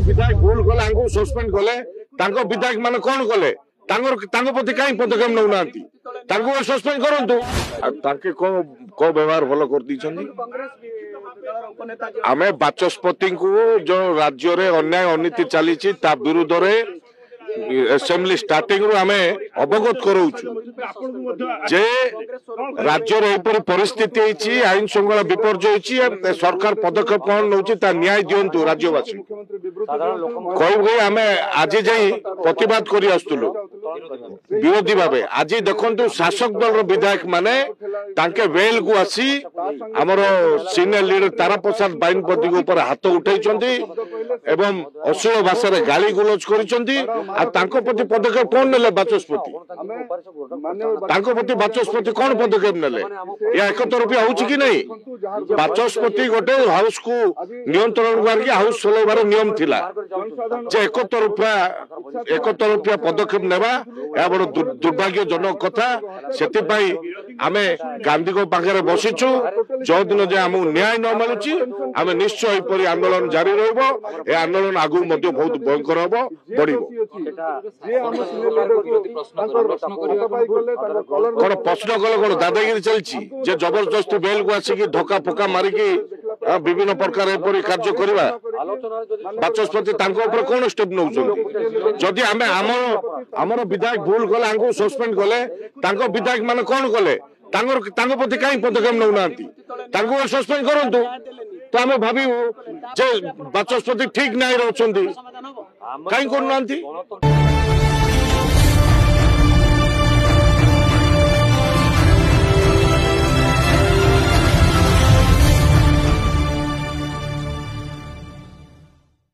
विधायक भूल कले सस्पेंड कले विधायक मान कौन कले प्रति कहीं पदक्षेप नौना सस्पेंड करूँ को व्यवहार भल कर आम बाचस्पति को जो राज्य रे अन्याय अनीति चली विरुद्ध असेंबली स्टार्टिंग रु आम अवगत कराऊछु जे राज्य रे परिस्थिति होती आईन श्रृंखला विपर्जय होती सरकार पदक्षेप कौन नौ न्याय दिंतु राज्यवासी कही आम आज जाई प्रतिवाद कर विरोधी भाव आज देखु शासक दल विधायक माने तांके वेल को आसी आमर सीनियर लीडर तारा प्रसाद बाहिनीपति हाथ उठाई एवं अश्लील भाषा गाली गुलज कर प्रति पदक्षेप कौन ने बाचस्पति प्रति बाचस्पति कौन पदक्षेप ने या एक तरफिया हो कि नहीं बाचस्पति गोटे हाउस को नियंत्रण करके हाउस चलैबार नियम थिला जे एक तरफिया पदक्षेप नेबा या बड़ दुर्भाग्यजनक कथा सेतिपाई आमे गांधी को पाखे बसीचु जो दिन जे आम न्याय न मिलुची आमे निश्चय परि आंदोलन जारी रहबो ए आंदोलन आगु मध्य बहुत भयंकर हबो बढ़िबो कौन प्रश्न कले कौन दादागिरी चलती जे जबरदस्ती बेल को आसिक धक्का फका मारिकी विभिन्न प्रकार कार्य करवा बाचस्पति कौन स्टेप नौ जदि आमर विधायक भूल कले सस्पेंड कले विधायक मान कौन कले प्रति कहीं पदक्षेप नौना सस्पेंड करूँ तो आम भावी जे बाचस्पति ठीक न्याय अच्छा कहीं करूना।